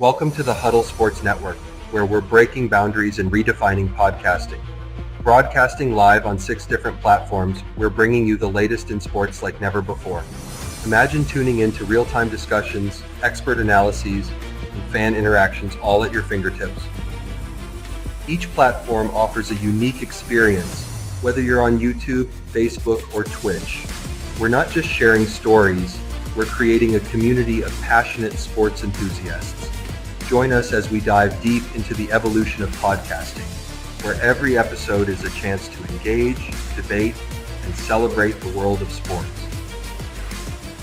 Welcome to the Huddle Sports Network, where we're breaking boundaries and redefining podcasting. Broadcasting live on 6 different platforms, we're bringing you the latest in sports like never before. Imagine tuning in to real-time discussions, expert analyses, and fan interactions all at your fingertips. Each platform offers a unique experience, whether you're on YouTube, Facebook, or Twitch. We're not just sharing stories, we're creating a community of passionate sports enthusiasts. Join us as we dive deep into the evolution of podcasting, where every episode is a chance to engage, debate, and celebrate the world of sports.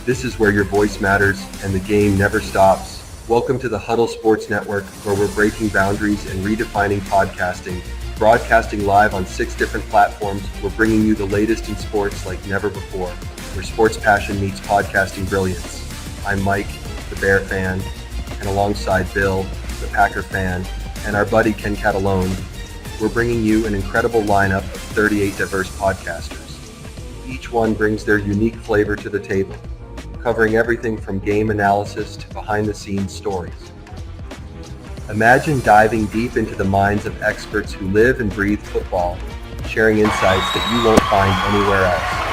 This is where your voice matters and the game never stops. Welcome to the Huddle Sports Network, where we're breaking boundaries and redefining podcasting. Broadcasting live on 6 different platforms, we're bringing you the latest in sports like never before, where sports passion meets podcasting brilliance. I'm Mike, the Bear fan, and alongside Bill, the Packer fan, and our buddy Ken Catalone, we're bringing you an incredible lineup of 38 diverse podcasters. Each one brings their unique flavor to the table, covering everything from game analysis to behind-the-scenes stories. Imagine diving deep into the minds of experts who live and breathe football, sharing insights that you won't find anywhere else.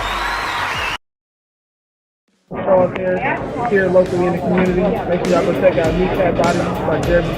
Show us here locally in the community. Make sure y'all go check out Meat Cat Body by Jeremy.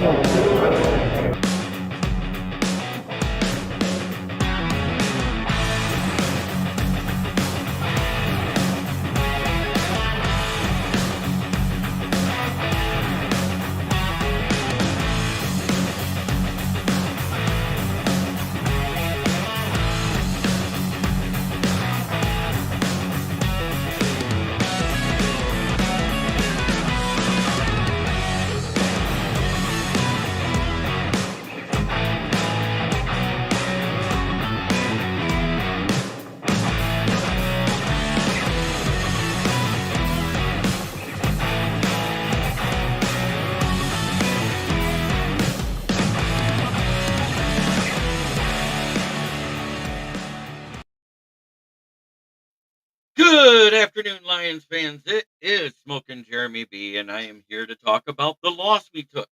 Good afternoon, Lions fans. It is Smokin' Jeremy B, and I am here to talk about the loss we took.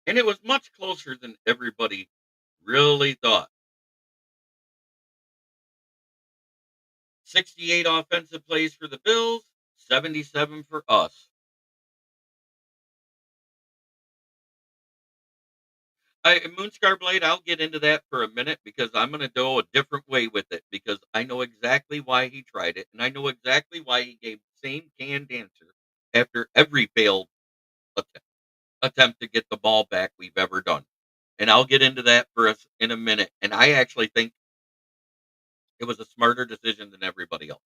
And it was much closer than everybody really thought. 68 offensive plays for the Bills, 77 for us. Moonscar Blade, I'll get into that for a minute because I'm going to go a different way with it because I know exactly why he tried it, and I know exactly why he gave the same canned answer after every failed attempt to get the ball back we've ever done. And I'll get into that for us in a minute. And I actually think it was a smarter decision than everybody else.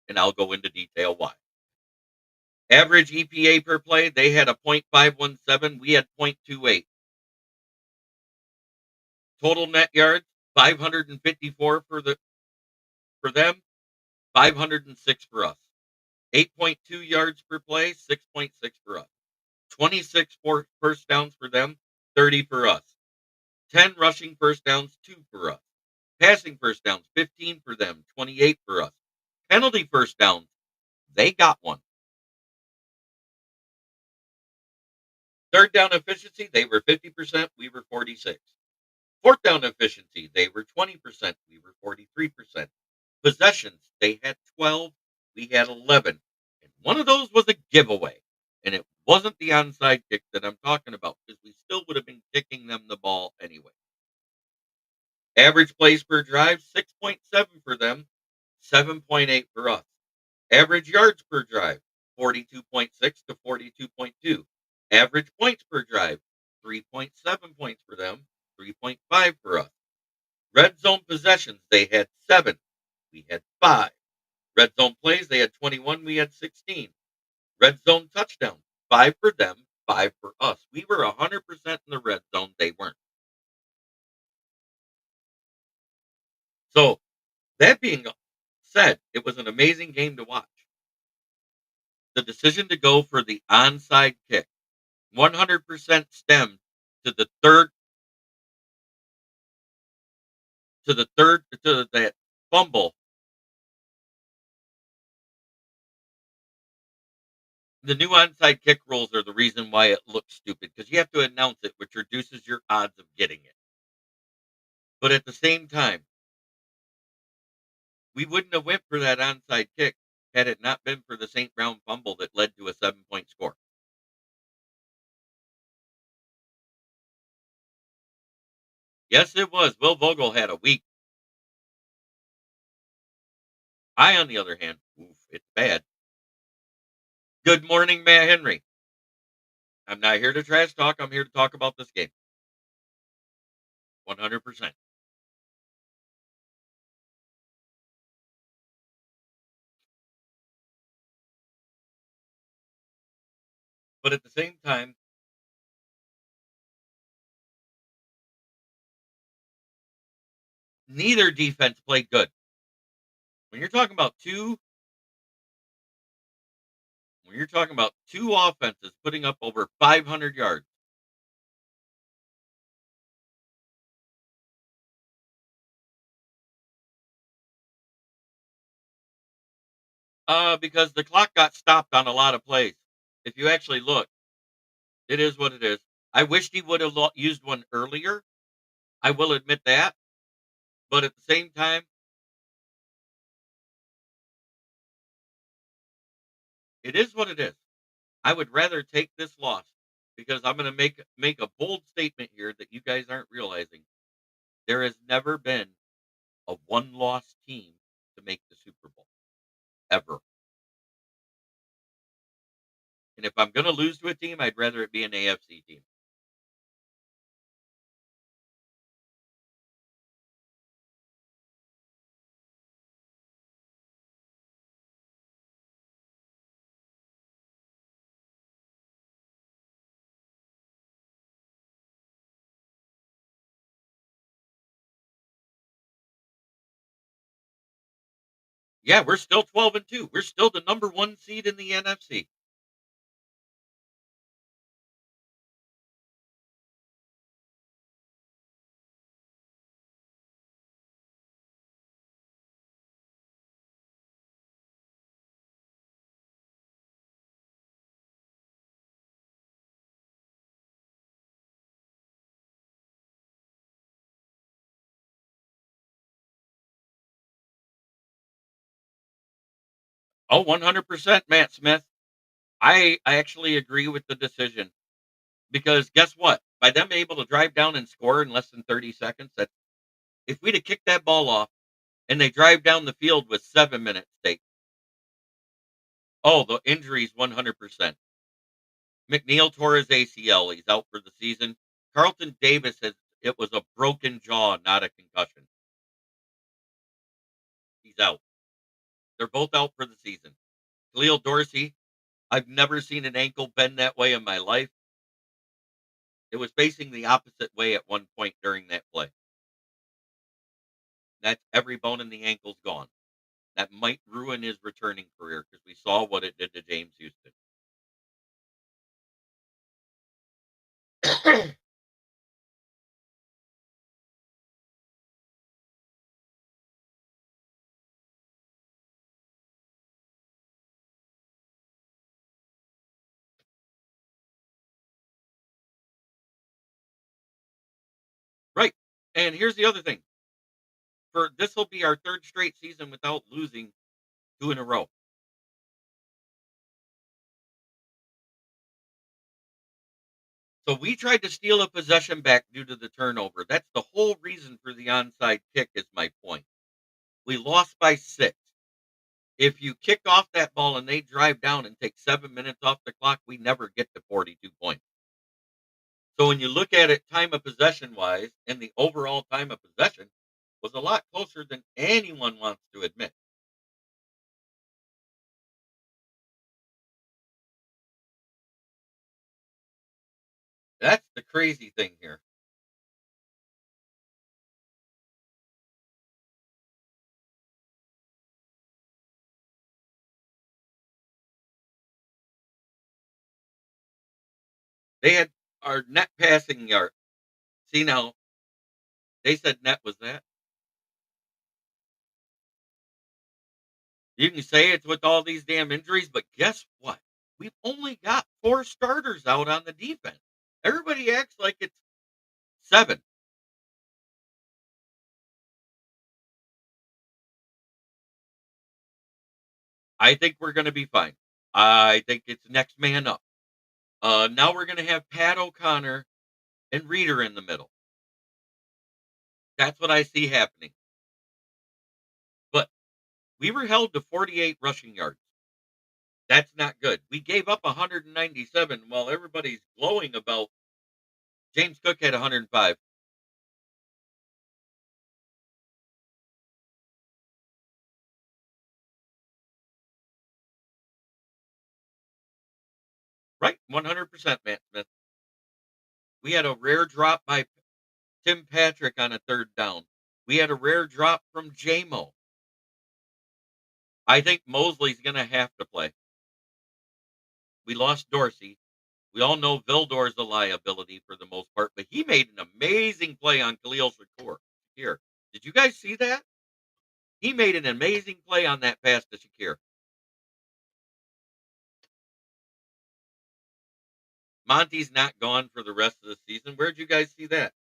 And I'll go into detail why. Average EPA per play, they had a .517. We had .28. Total net yards, 554 for them, 506 for us. 8.2 yards per play, 6.6 for us. 26 first downs for them, 30 for us. 10 rushing first downs, 2 for us. Passing first downs, 15 for them, 28 for us. Penalty first downs, they got one. Third down efficiency, they were 50%, we were 46. Fourth down efficiency, they were 20%, we were 43%. Possessions, they had 12, we had 11. And one of those was a giveaway. And it wasn't the onside kick that I'm talking about because we still would have been kicking them the ball anyway. Average plays per drive, 6.7 for them, 7.8 for us. Average yards per drive, 42.6 to 42.2. Average points per drive, 3.7 points for them, 3.5 for us. Red zone possessions, they had 7. We had 5. Red zone plays, they had 21. We had 16. Red zone touchdowns, 5 for them, 5 for us. We were 100% in the red zone. They weren't. So, that being said, it was an amazing game to watch. The decision to go for the onside kick, 100% stemmed to that fumble The new onside kick rules are the reason why it looks stupid because you have to announce it, which reduces your odds of getting it. But at the same time, we wouldn't have went for that onside kick had it not been for the St. Brown fumble that led to a 7-point score. Yes, it was. Will Vogel had a week. I, on the other hand, oof, it's bad. Good morning, Matt Henry. I'm not here to trash talk. I'm here to talk about this game. 100%. But at the same time, neither defense played good. When you're talking about two offenses putting up over 500 yards, because the clock got stopped on a lot of plays. If you actually look, it is what it is. I wished he would have used one earlier. I will admit that. But at the same time, it is what it is. I would rather take this loss because I'm going to make a bold statement here that you guys aren't realizing. There has never been a one-loss team to make the Super Bowl ever. And if I'm going to lose to a team, I'd rather it be an AFC team. Yeah, we're still 12-2. We're still the number 1 seed in the NFC. Oh, 100%, Matt Smith. I actually agree with the decision because guess what? By them able to drive down and score in less than 30 seconds, that if we'd have kicked that ball off and they drive down the field with 7 minutes stake, oh, the injuries 100%. McNeil tore his ACL. He's out for the season. Carlton Davis it was a broken jaw, not a concussion. He's out. They're both out for the season. Khalil Dorsey, I've never seen an ankle bend that way in my life. It was facing the opposite way at one point during that play. That's every bone in the ankle's gone. That might ruin his returning career because we saw what it did to James Houston. Right. And here's the other thing. For this will be our third straight season without losing 2 in a row. So we tried to steal a possession back due to the turnover. That's the whole reason for the onside kick is my point. We lost by 6. If you kick off that ball and they drive down and take 7 minutes off the clock, we never get to 42 points. So when you look at it time of possession wise, and the overall time of possession was a lot closer than anyone wants to admit. That's the crazy thing here. They had our net passing yard. See now, they said net was that. You can say it's with all these damn injuries, but guess what? We've only got 4 starters out on the defense. Everybody acts like it's 7. I think we're gonna be fine. I think it's next man up. Now we're gonna have Pat O'Connor and Reeder in the middle. That's what I see happening. But we were held to 48 rushing yards. That's not good. We gave up 197 while everybody's glowing about James Cook had 105. Right, 100%, Matt Smith. We had a rare drop by Tim Patrick on a 3rd down. We had a rare drop from JMO. I think Mosley's gonna have to play. We lost Dorsey. We all know Vildor's a liability for the most part, but he made an amazing play on Khalil Shakur. Here, did you guys see that? He made an amazing play on that pass to Shakir. Monty's not gone for the rest of the season. Where'd you guys see that?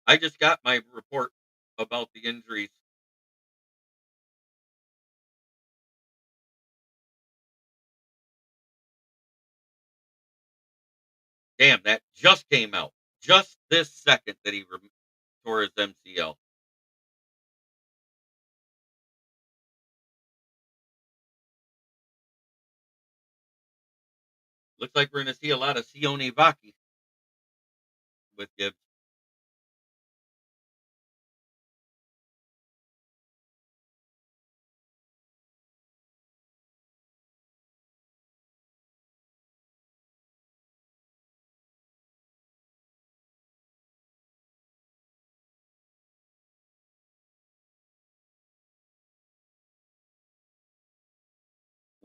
I just got my report about the injuries. Damn, that just came out. Just this second that he tore his MCL. Looks like we're going to see a lot of Sione Vaki with Gibbs. –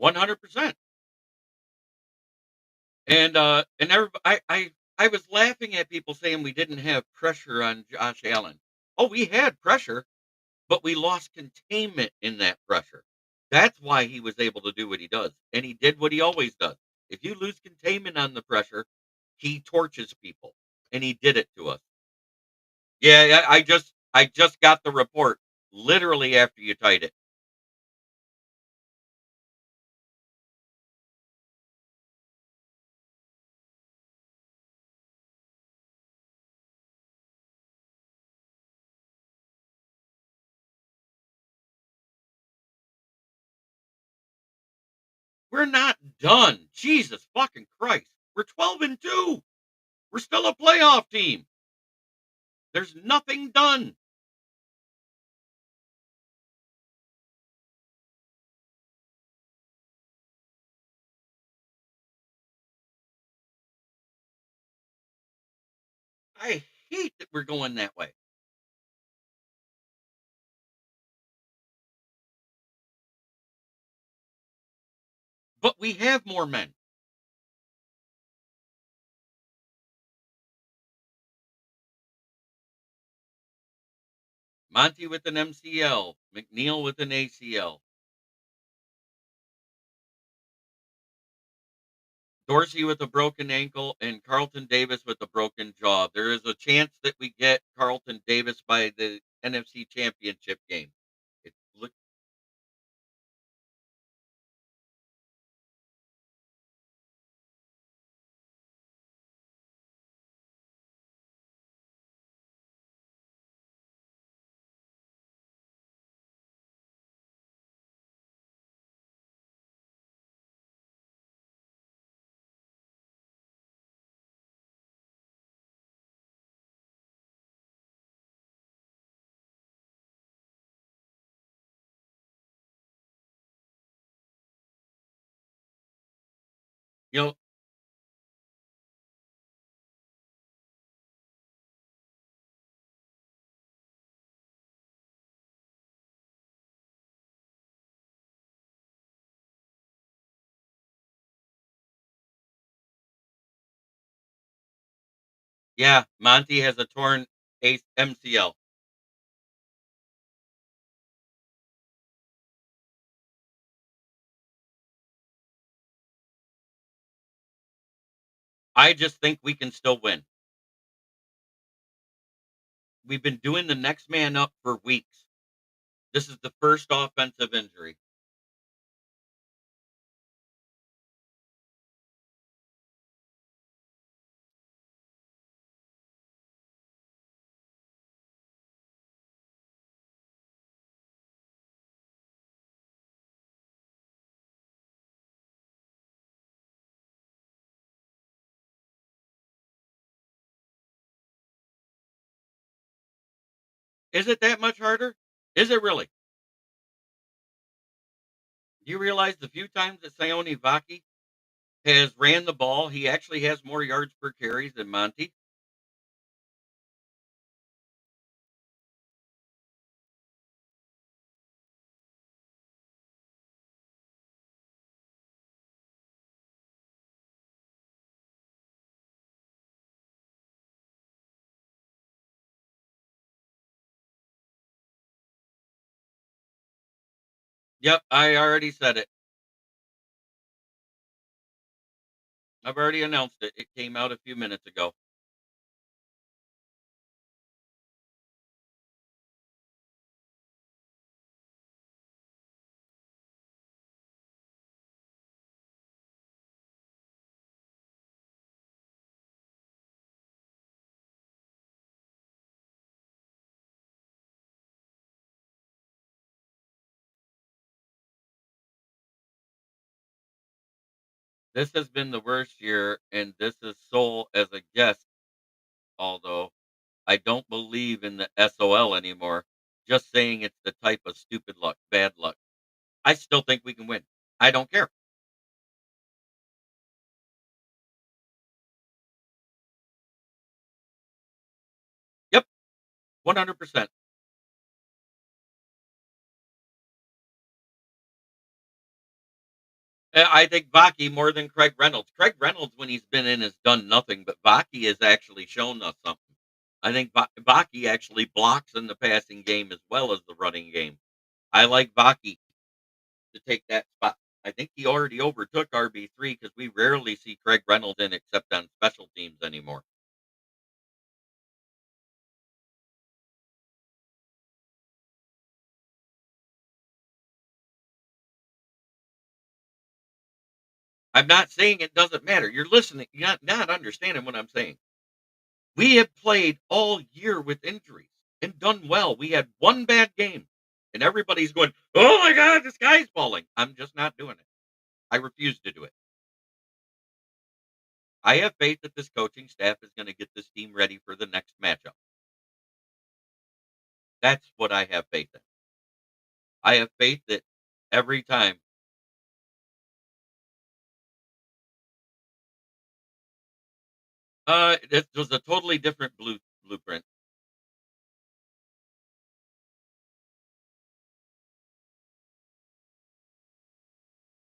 100%. And everybody, I was laughing at people saying we didn't have pressure on Josh Allen. Oh, we had pressure, but we lost containment in that pressure. That's why he was able to do what he does, and he did what he always does. If you lose containment on the pressure, he torches people, and he did it to us. Yeah, I just got the report literally after you tied it. We're not done. Jesus fucking Christ. We're 12-2. We're still a playoff team. There's nothing done. I hate that we're going that way. But we have more men. Monty with an MCL, McNeil with an ACL, Dorsey with a broken ankle, and Carlton Davis with a broken jaw. There is a chance that we get Carlton Davis by the NFC Championship game. It look you know, yeah, Monty has a torn MCL. I just think we can still win. We've been doing the next man up for weeks. This is the first offensive injury. Is it that much harder? Is it really? Do you realize the few times that Sione Vaki has ran the ball, he actually has more yards per carries than Monty? Yep, I already said it. I've already announced it. It came out a few minutes ago. This has been the worst year, and this is sole as a guest, although I don't believe in the SOL anymore. Just saying it's the type of stupid luck, bad luck. I still think we can win. I don't care. Yep, 100%. I think Vaki more than Craig Reynolds. Craig Reynolds, when he's been in, has done nothing, but Vaki has actually shown us something. I think Vaki actually blocks in the passing game as well as the running game. I like Vaki to take that spot. I think he already overtook RB3 because we rarely see Craig Reynolds in except on special teams anymore. I'm not saying it doesn't matter. You're listening, you're not understanding what I'm saying. We have played all year with injuries and done well. We had one bad game, and everybody's going, "Oh my god, the sky's falling." I'm just not doing it. I refuse to do it. I have faith that this coaching staff is going to get this team ready for the next matchup. That's what I have faith in. I have faith that every time. It was a totally different blueprint.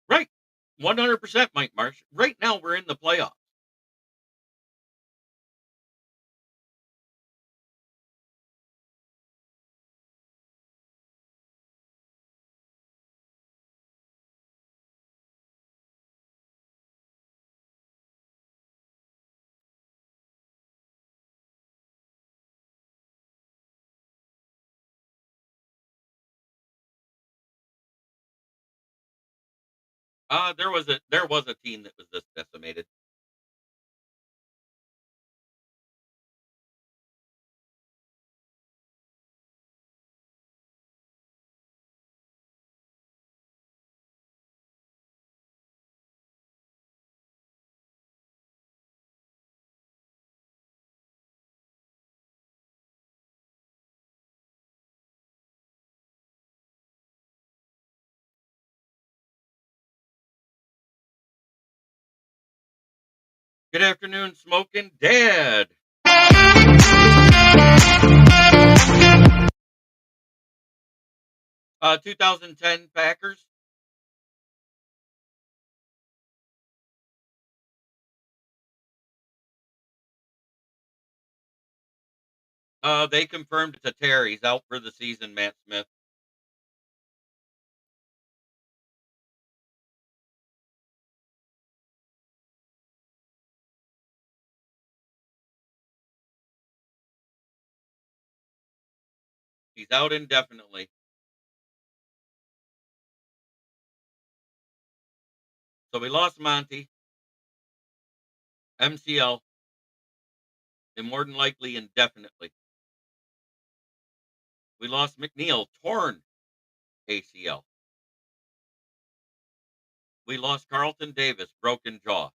Right. 100% Mike Marsh. Right now we're in the playoffs. There was a team that was this decimated. Good afternoon, smoking dad. 2010 Packers. They confirmed it's a tear. He's out for the season, Matt Smith. He's out indefinitely. So we lost Monty, MCL, and more than likely indefinitely. We lost McNeil, torn ACL. We lost Carlton Davis, broken jaw.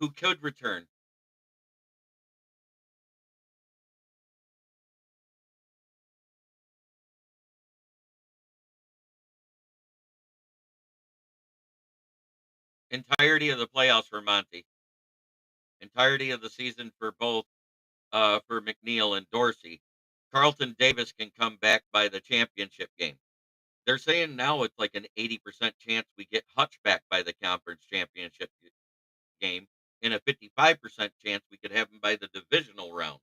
Who could return. Entirety of the playoffs for Monty. Entirety of the season for both for McNeil and Dorsey. Carlton Davis can come back by the championship game. They're saying now it's like an 80% chance we get Hutch back by the conference championship game, and a 55% chance we could have him by the divisional round.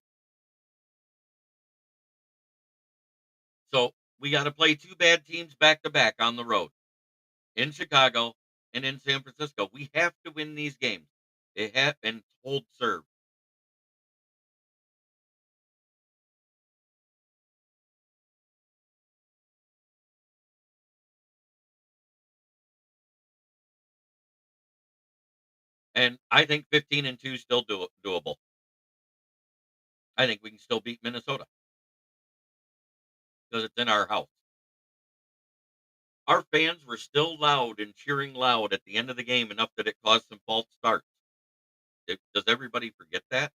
So we got to play two bad teams back to back on the road in Chicago and in San Francisco. We have to win these games. It have and hold serve. And I think 15-2 is still doable. I think we can still beat Minnesota because it's in our house. Our fans were still loud and cheering loud at the end of the game enough that it caused some false starts. Does everybody forget that?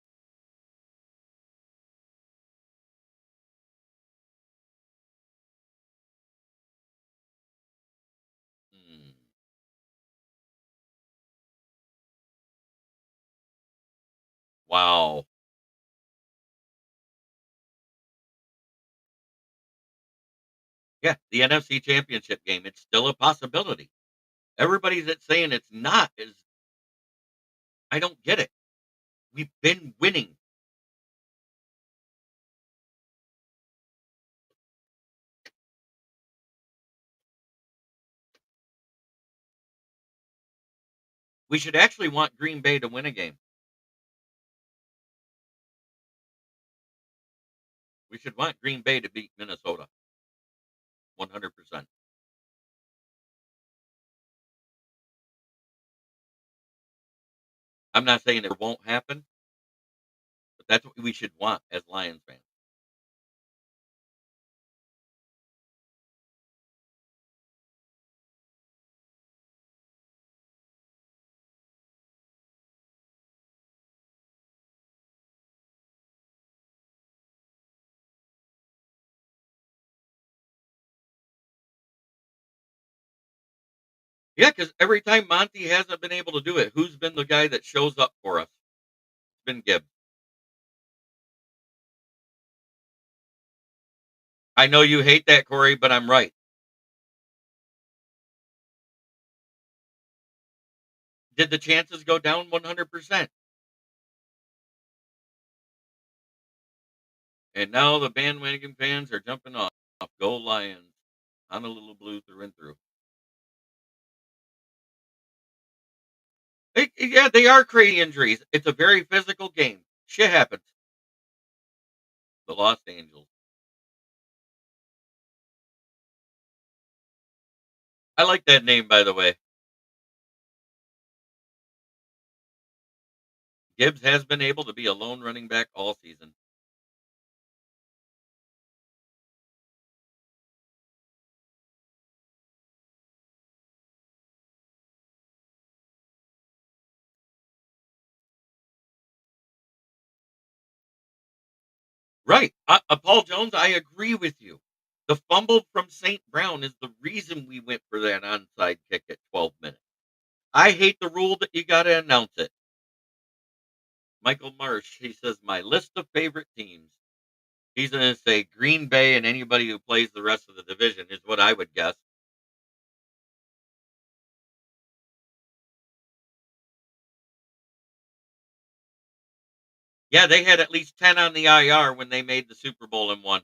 Hmm. Wow. Yeah, the NFC Championship game. It's still a possibility. Everybody that's saying it's not is I don't get it. We've been winning. We should actually want Green Bay to win a game. We should want Green Bay to beat Minnesota. 100%. I'm not saying it won't happen, but that's what we should want as Lions fans. Yeah, because every time Monty hasn't been able to do it, who's been the guy that shows up for us? It's been Gibbs. I know you hate that, Corey, but I'm right. Did the chances go down 100%? And now the bandwagon fans are jumping off. Go Lions. I'm a little blue through and through. Yeah, they are creating injuries. It's a very physical game. Shit happens. The Los Angeles. I like that name, by the way. Gibbs has been able to be a lone running back all season. Right. Paul Jones, I agree with you. The fumble from St. Brown is the reason we went for that onside kick at 12 minutes. I hate the rule that you got to announce it. Michael Marsh, he says, my list of favorite teams. He's going to say Green Bay and anybody who plays the rest of the division is what I would guess. Yeah, they had at least 10 on the IR when they made the Super Bowl and won.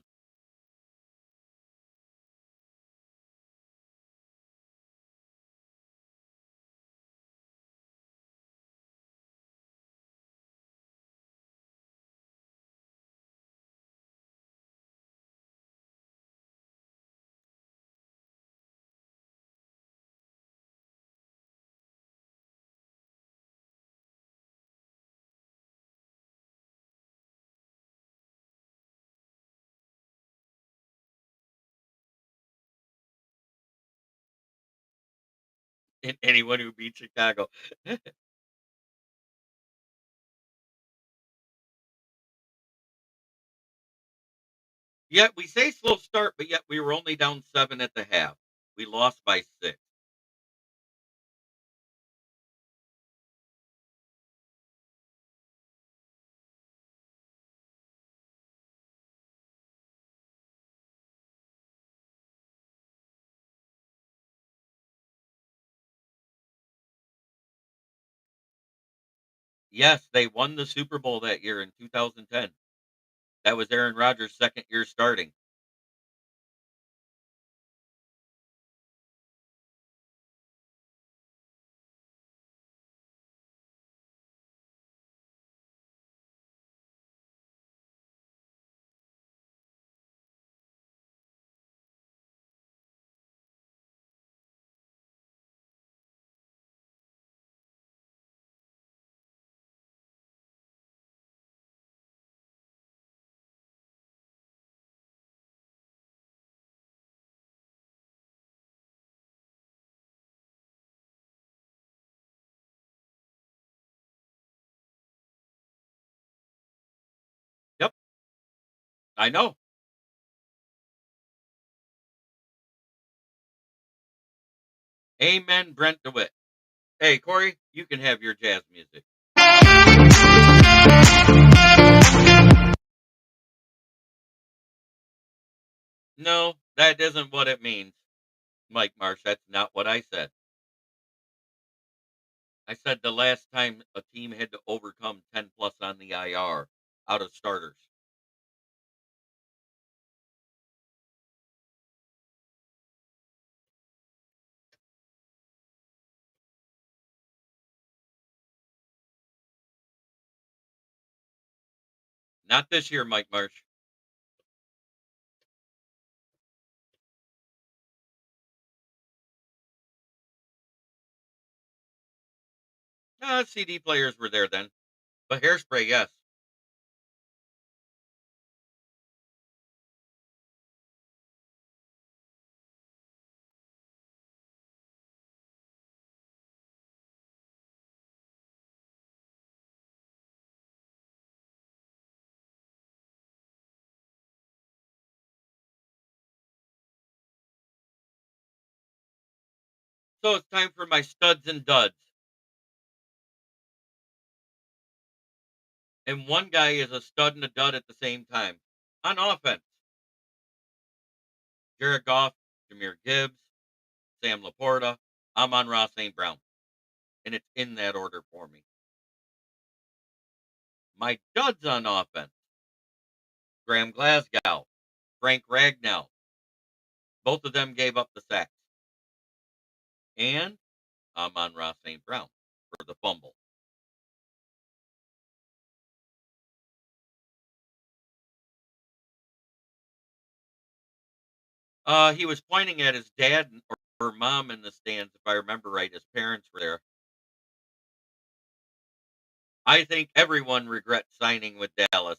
And anyone who beat Chicago. Yet we say slow start, but yet we were only down 7 at the half. We lost by 6. Yes, they won the Super Bowl that year in 2010. That was Aaron Rodgers' 2nd year starting. Yep, I know. Amen, Brent DeWitt. Hey, Corey, you can have your jazz music. No, that isn't what it means, Mike Marsh. That's not what I said. I said the last time a team had to overcome 10 plus on the IR out of starters. Not this year, Mike Marsh. CD players were there then, but hairspray, yes. So it's time for my studs and duds. And one guy is a stud and a dud at the same time. On offense, Jared Goff, Jameer Gibbs, Sam Laporta, Amon-Ra St. Brown. And it's in that order for me. My duds on offense, Graham Glasgow, Frank Ragnow. Both of them gave up the sacks. And Amon-Ra St. Brown for the fumble. He was pointing at his dad or mom in the stands, if I remember right. His parents were there. I think everyone regrets signing with Dallas.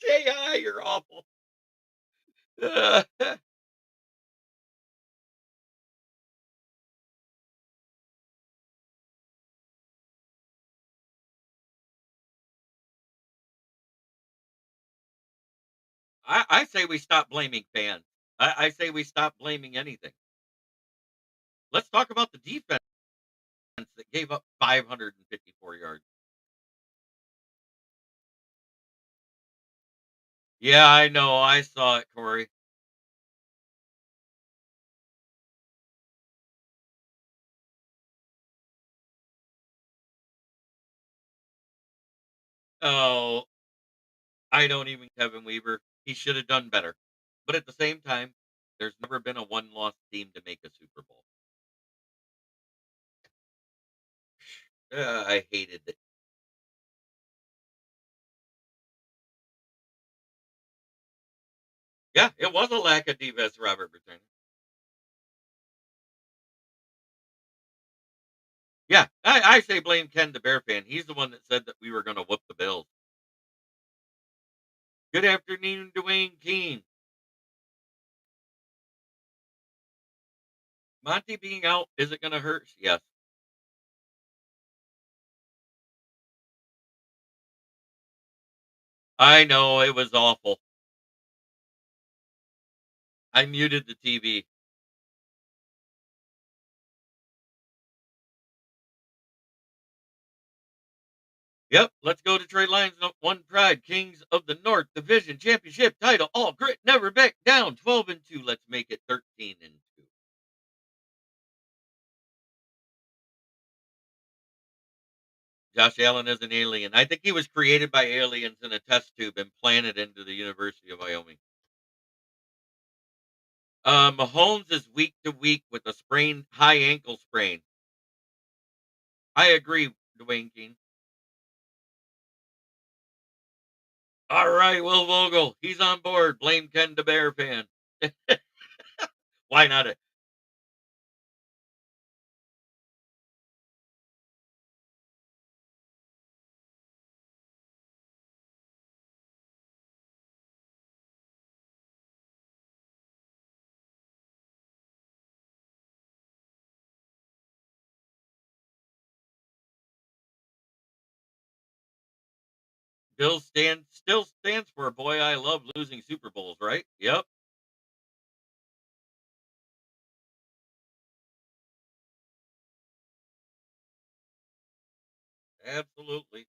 J.I., you're awful. I say we stop blaming fans. I say we stop blaming anything. Let's talk about the defense that gave up 554 yards. Yeah, I know. I saw it, Corey. Oh, I don't even Kevin Weaver. He should have done better. But at the same time, There's never been a one-loss team to make a Super Bowl. I hated it. Yeah, it was a lack of defense, Robert returning. Yeah, I say blame Ken, the Bear fan. He's the one that said that we were going to whoop the Bills. Good afternoon, Dwayne Keene. Monty being out, is it going to hurt? Yes. I know, it was awful. I muted the TV. Yep, let's go Detroit Lions. One pride, Kings of the North Division Championship title. All grit, never back down. 12-2. Let's make it 13-2. Josh Allen is an alien. I think he was created by aliens in a test tube and planted into the University of Wyoming. Mahomes is week to week with a high ankle sprain. I agree, Dwayne King. All right, Will Vogel, he's on board. Blame Ken, the Bear fan. Why not? Still stands for boy. I love losing Super Bowls, right? Yep, absolutely.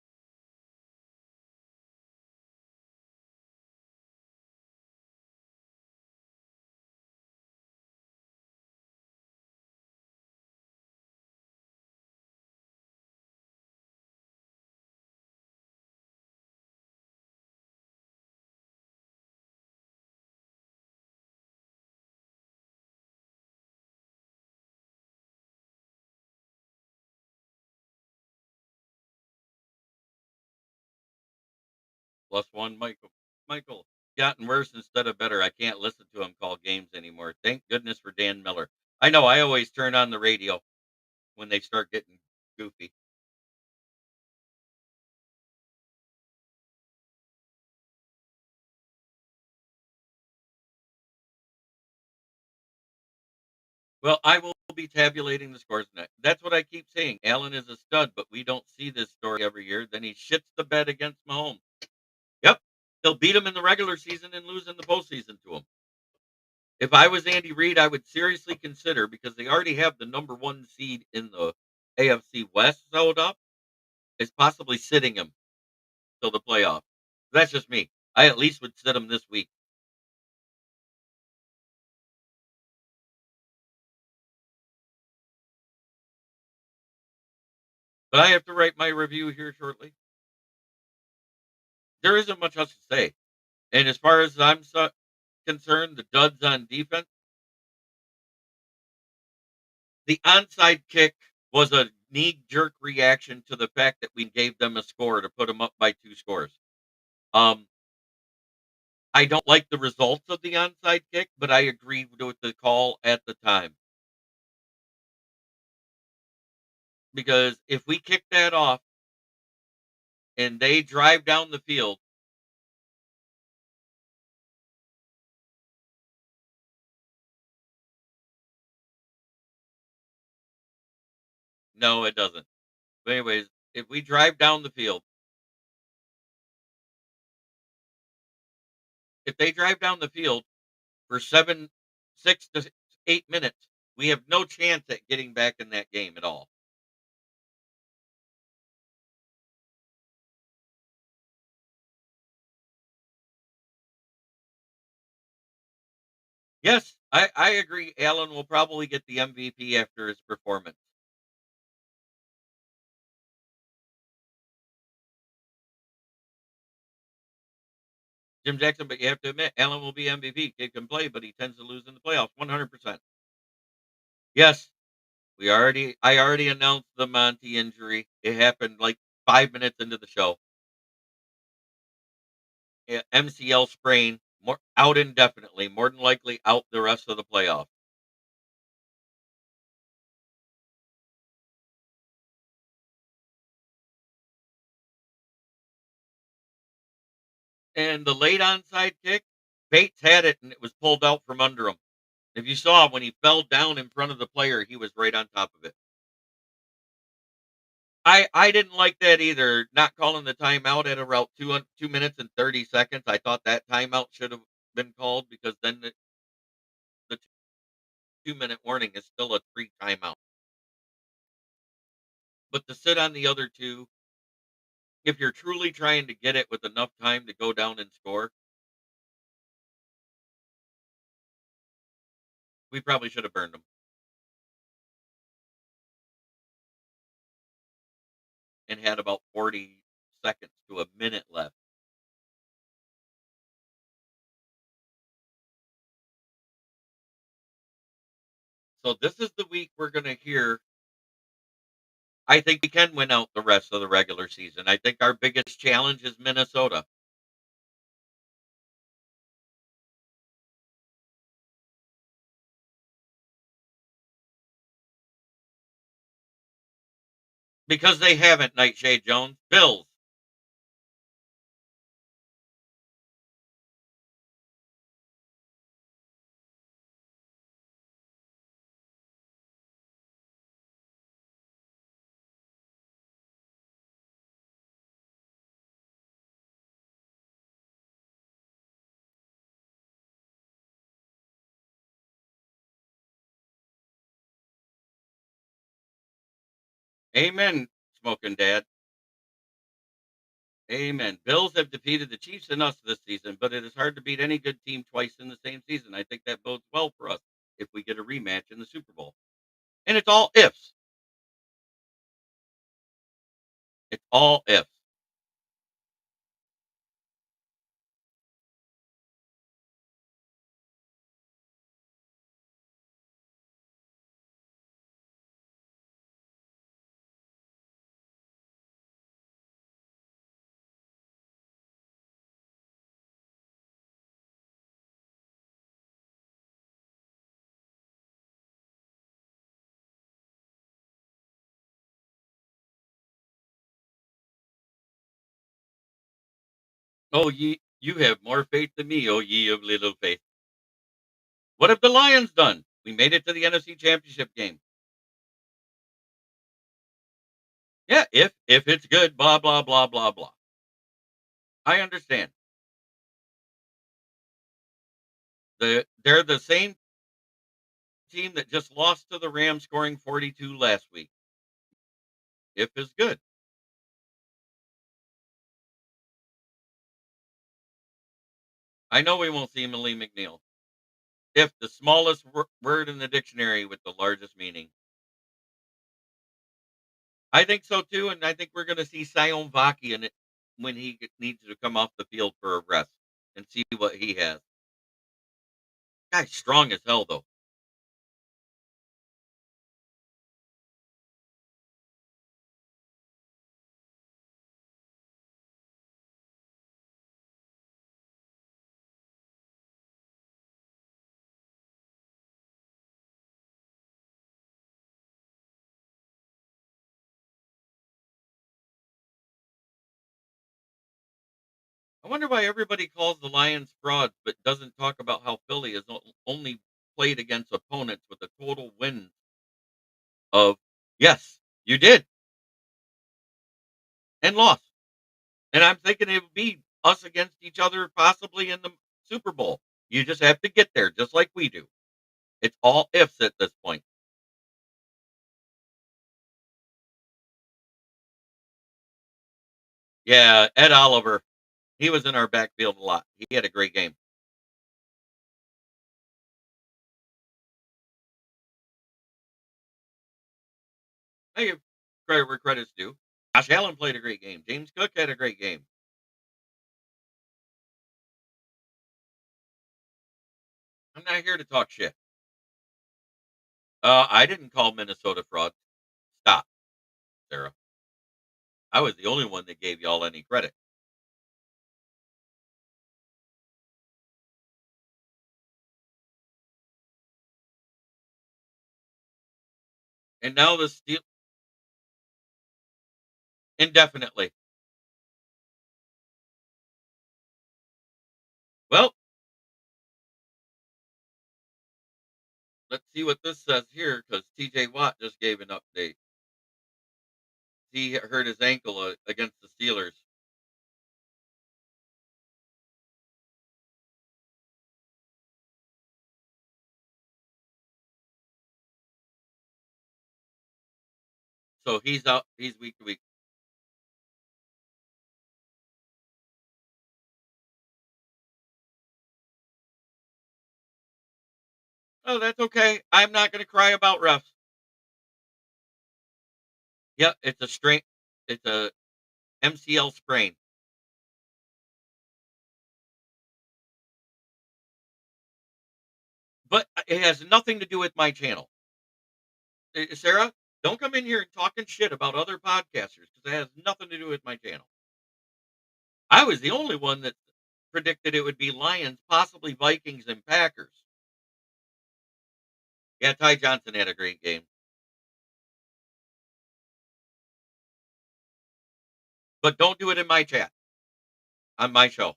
Plus one, Michael gotten worse instead of better. I can't listen to him call games anymore. Thank goodness for Dan Miller. I know. I always turn on the radio when they start getting goofy. Well, I will be tabulating the scores tonight. That's what I keep saying. Allen is a stud, but we don't see this story every year. Then he shits the bed against Mahomes. Yep. He'll beat him in the regular season and lose in the postseason to him. If I was Andy Reid, I would seriously consider, because they already have the number one seed in the AFC West sewed up, is possibly sitting him till the playoff. That's just me. I at least would sit him this week. But I have to write my review here shortly. There isn't much else to say. And as far as I'm concerned, the duds on defense, the onside kick was a knee jerk reaction to the fact that we gave them a score to put them up by 2 scores. Um, I don't like the results of the onside kick, but I agree with the call at the time. Because if we kick that off and they drive down the field, no, it doesn't. But anyways, if we drive down the field, if they drive down the field for 6 to 8 minutes, we have no chance at getting back in that game at all. Yes, I agree. Allen will probably get the MVP after his performance. Jim Jackson, but you have to admit, Allen will be MVP. Kid can play, but he tends to lose in the playoffs 100%. Yes, I already announced the Monty injury. It happened like 5 minutes into the show. Yeah, MCL sprain, out indefinitely, more than likely out the rest of the playoff. And the late onside kick, Bates had it and it was pulled out from under him. If you saw when he fell down in front of the player, he was right on top of it. I didn't like that either, not calling the timeout at around 2 minutes and 30 seconds. I thought that timeout should have been called because then the 2-minute warning is still a free timeout. But to sit on the other two, if you're truly trying to get it with enough time to go down and score, we probably should have burned them and had about 40 seconds to a minute left. So this is the week we're going to hear. I think we can win out the rest of the regular season. I think our biggest challenge is Minnesota. Because they haven't, Nightshade Jones. Bills. Amen, smoking dad. Amen. Bills have defeated the Chiefs and us this season, but it is hard to beat any good team twice in the same season. I think that bodes well for us if we get a rematch in the Super Bowl. And it's all ifs. It's all ifs. Oh, you have more faith than me, oh ye of little faith. What have the Lions done? We made it to the NFC Championship game. Yeah, if it's good, blah blah blah blah blah. I understand. They're the same team that just lost to the Rams, scoring 42 last week. If is good. I know we won't see Malik McNeil. If the smallest word in the dictionary with the largest meaning. I think so too, and I think we're going to see Sion Vaki in it when he needs to come off the field for a rest and see what he has. Guy's strong as hell, though. I wonder why everybody calls the Lions frauds, but doesn't talk about how Philly has only played against opponents with a total win of yes, you did, and lost. And I'm thinking it would be us against each other, possibly in the Super Bowl. You just have to get there, just like we do. It's all ifs at this point. Yeah, Ed Oliver, he was in our backfield a lot. He had a great game. I give credit where credit's due. Josh Allen played a great game. James Cook had a great game. I'm not here to talk shit. I didn't call Minnesota fraud. Stop, Sarah. I was the only one that gave y'all any credit. And now the Steel indefinitely. Well, let's see what this says here because TJ Watt just gave an update. He hurt his ankle against the Steelers. So he's out. He's week to week. Oh, that's okay. I'm not going to cry about refs. Yeah, it's a strain. It's a MCL sprain. But it has nothing to do with my channel. Sarah, don't come in here and talking shit about other podcasters because it has nothing to do with my channel. I was the only one that predicted it would be Lions, possibly Vikings and Packers. Yeah, Ty Johnson had a great game. But don't do it in my chat on my show.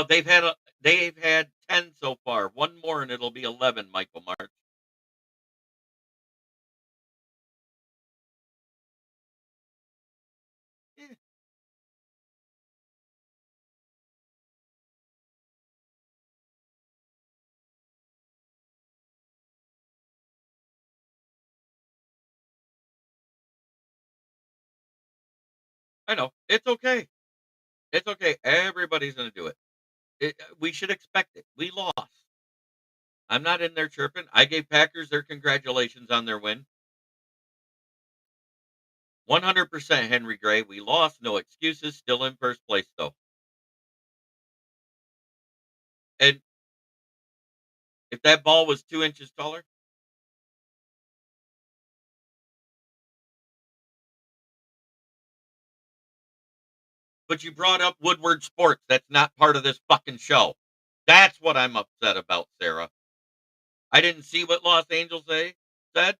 They've had 10 so far. One more and it'll be 11, Michael March. Yeah, I know. It's okay. It's okay. Everybody's going to do it. We should expect it. We lost. I'm not in there chirping. I gave Packers their congratulations on their win. 100% Henry Gray. We lost. No excuses. Still in first place, though. And if that ball was 2 inches taller, but you brought up Woodward Sports. That's not part of this fucking show. That's what I'm upset about, Sarah. I didn't see what Los Angeles said.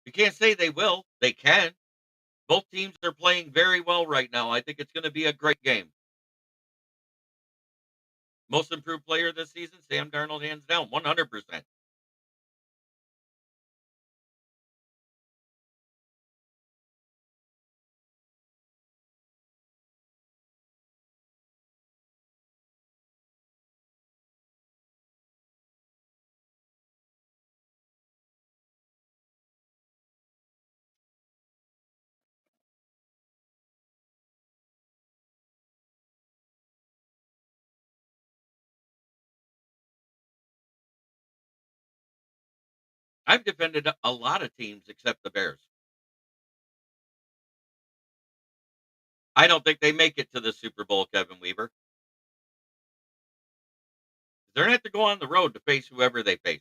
You can't say they will. They can. Both teams are playing very well right now. I think it's going to be a great game. Most improved player this season, Sam Darnold, hands down, 100%. I've defended a lot of teams except the Bears. I don't think they make it to the Super Bowl, Kevin Weaver. They're going to have to go on the road to face whoever they face.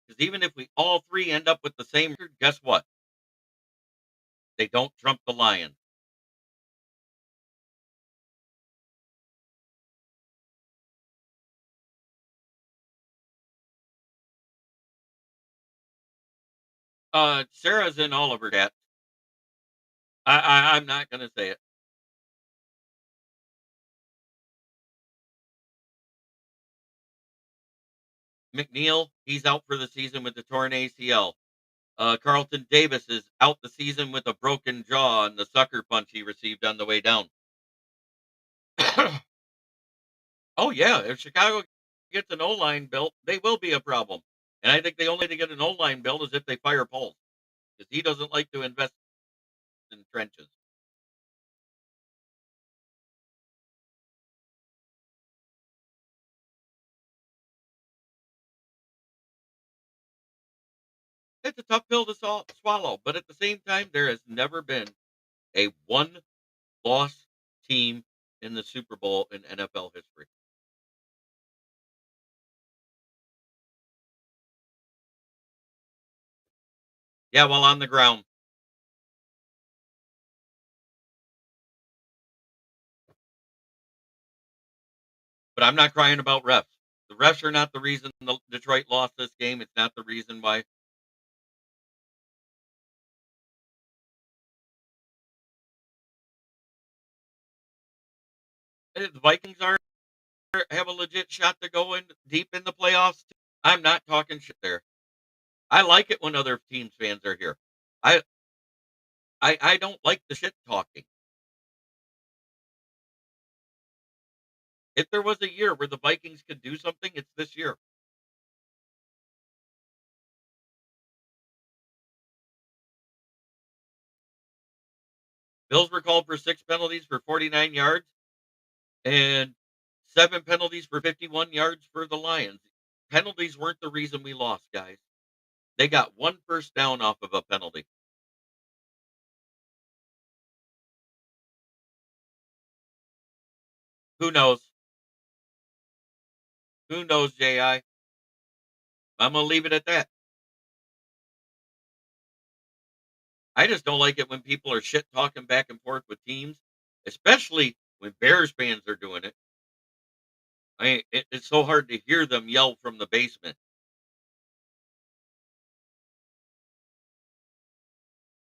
Because even if we all three end up with the same record, guess what? They don't trump the Lions. Sarah's in all of her chat. I'm not going to say it. McNeil, he's out for the season with the torn ACL. Carlton Davis is out the season with a broken jaw and the sucker punch he received on the way down. Oh yeah, if Chicago gets an O-line built, they will be a problem. And I think the only way to get an O-line built is if they fire Poles, because he doesn't like to invest in trenches. It's a tough pill to swallow, but at the same time, there has never been a one-loss team in the Super Bowl in NFL history. Yeah, while on the ground. But I'm not crying about refs. The refs are not the reason the Detroit lost this game. It's not the reason why. The Vikings are have a legit shot to go in deep in the playoffs. I'm not talking shit there. I like it when other teams fans are here. I I don't like the shit talking. If there was a year where the Vikings could do something, it's this year. Bills were called for 6 penalties for 49 yards and 7 penalties for 51 yards for the Lions. Penalties weren't the reason we lost, guys. They got 1 first down off of a penalty. Who knows? Who knows, JI? I'm gonna leave it at that. I just don't like it when people are shit talking back and forth with teams, especially when Bears fans are doing it. I mean, it's so hard to hear them yell from the basement.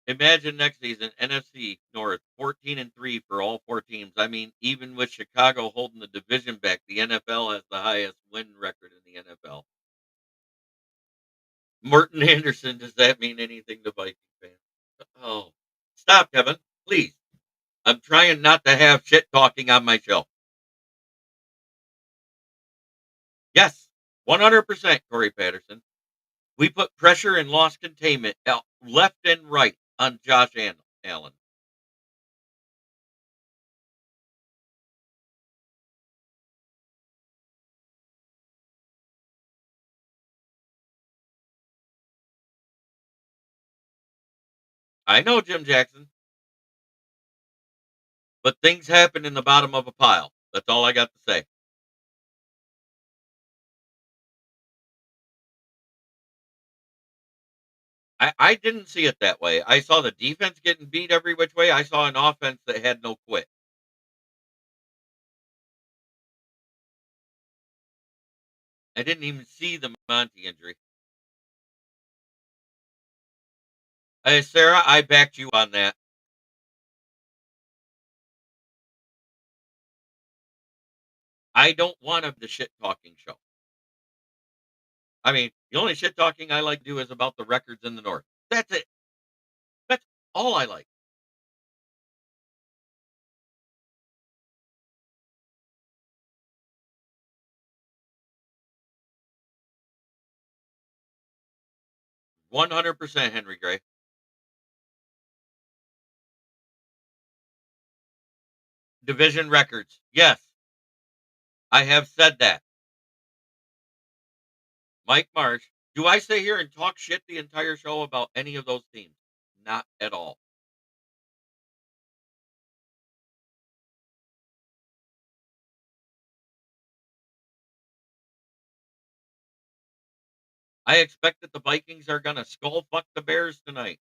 Imagine next season, NFC North, 14-3 for all 4 teams. I mean, even with Chicago holding the division back, the NFL has the highest win record in the NFL. Merton Anderson, does that mean anything to Viking fans? Oh, stop, Kevin, please. I'm trying not to have shit talking on my show. Yes, 100%, Corey Patterson. We put pressure and loss containment out left and right on Josh Allen. I know Jim Jackson, but things happen in the bottom of a pile. That's all I got to say. I didn't see it that way. I saw the defense getting beat every which way. I saw an offense that had no quit. I didn't even see the Monty injury. Hey, Sarah, I backed you on that. I don't want the shit talking show. I mean, the only shit talking I like to do is about the records in the North. That's it. That's all I like. 100% Henry Gray. Division records. Yes, I have said that. Mike Marsh. Do I sit here and talk shit the entire show about any of those teams? Not at all. I expect that the Vikings are going to skull fuck the Bears tonight.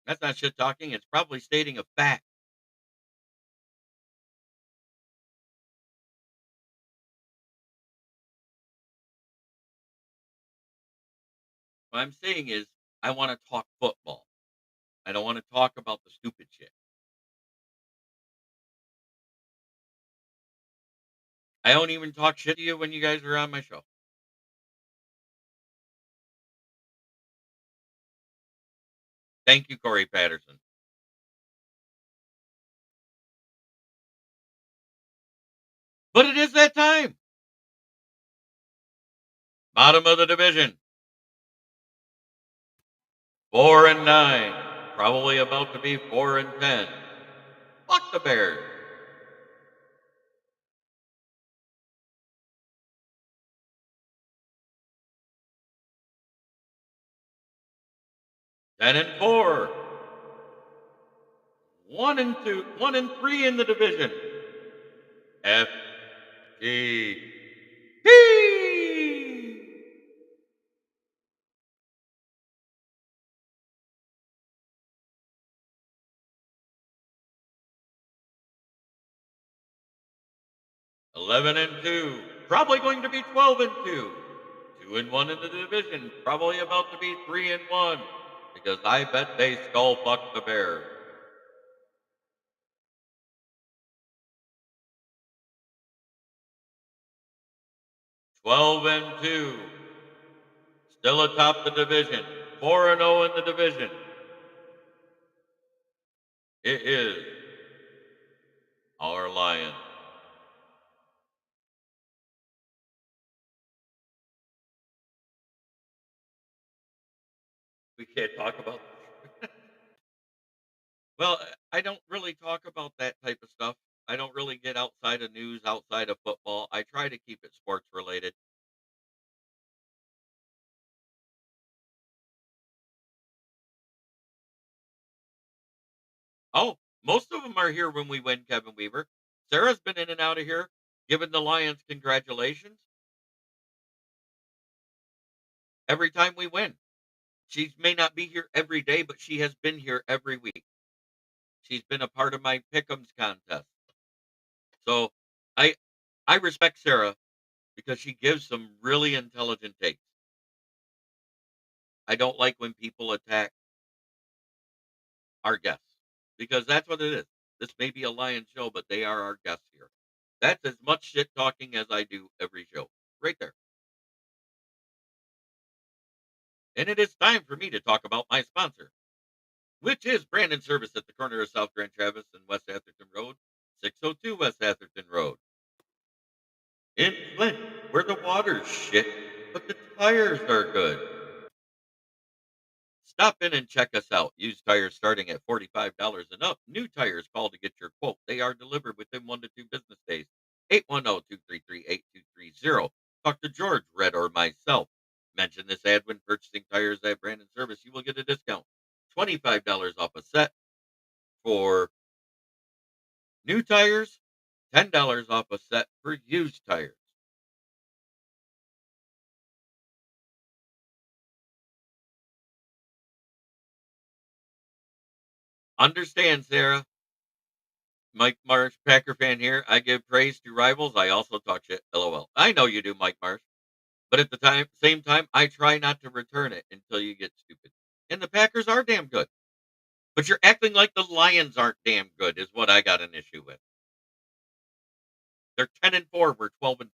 That's not shit talking. It's probably stating a fact. What I'm saying is, I want to talk football. I don't want to talk about the stupid shit. I don't even talk shit to you when you guys are on my show. Thank you, Corey Patterson. But it is that time. Bottom of the division. 4-9. Probably about to be 4-10. Fuck the Bears. 10-4. 1-2, 1-3 in the division. SJB. 11-2, probably going to be 12-2. 2-1 in the division, probably about to be 3-1, because I bet they skull fuck the Bears. 12-2, still atop the division. 4-0 in the division. It is our Lions. We can't talk about. Well, I don't really talk about that type of stuff. I don't really get outside of news, outside of football. I try to keep it sports related. Oh, most of them are here when we win, Kevin Weaver. Sarah's been in and out of here, giving the Lions congratulations every time we win. She may not be here every day, but she has been here every week. She's been a part of my Pick'ems contest. So I I respect Sarah because she gives some really intelligent takes. I don't like when people attack our guests because that's what it is. This may be a Lion show, but they are our guests here. That's as much shit talking as I do every show. Right there. And it is time for me to talk about my sponsor, which is Brandon Service at the corner of South Grand Traverse and West Atherton Road, 602 West Atherton Road. In Flint, where the water's shit, but the tires are good. Stop in and check us out. Used tires starting at $45 and up. New tires, call to get your quote. They are delivered within 1 to 2 business days. 810-233-8230. Talk to George, Red, or myself. Mention this ad when purchasing tires at Brandon Service. You will get a discount. $25 off a set for new tires, $10 off a set for used tires. Understand, Sarah. Mike Marsh, Packer fan here. I give praise to rivals. I also talk shit. LOL. I know you do, Mike Marsh. But at the same time, I try not to return it until you get stupid. And the Packers are damn good. But you're acting like the Lions aren't damn good, is what I got an issue with. They're 10-4. We're 12-2.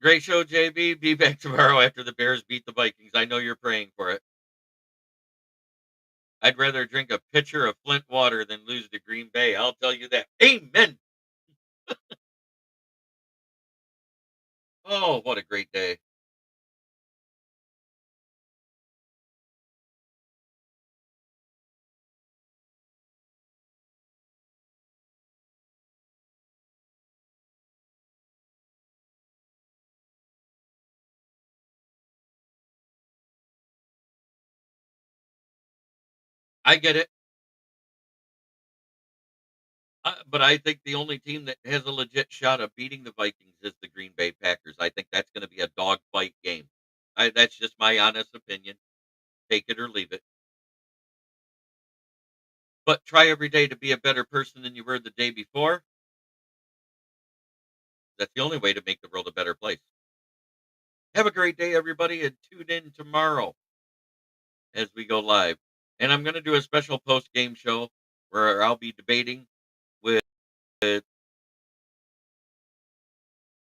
Great show, JB. Be back tomorrow after the Bears beat the Vikings. I know you're praying for it. I'd rather drink a pitcher of Flint water than lose to Green Bay. I'll tell you that. Amen. Oh, what a great day. I get it. But I think the only team that has a legit shot of beating the Vikings is the Green Bay Packers. I think that's going to be a dogfight game. That's just my honest opinion. Take it or leave it. But try every day to be a better person than you were the day before. That's the only way to make the world a better place. Have a great day, everybody, and tune in tomorrow as we go live. And I'm going to do a special post game show where I'll be debating with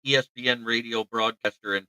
ESPN radio broadcaster and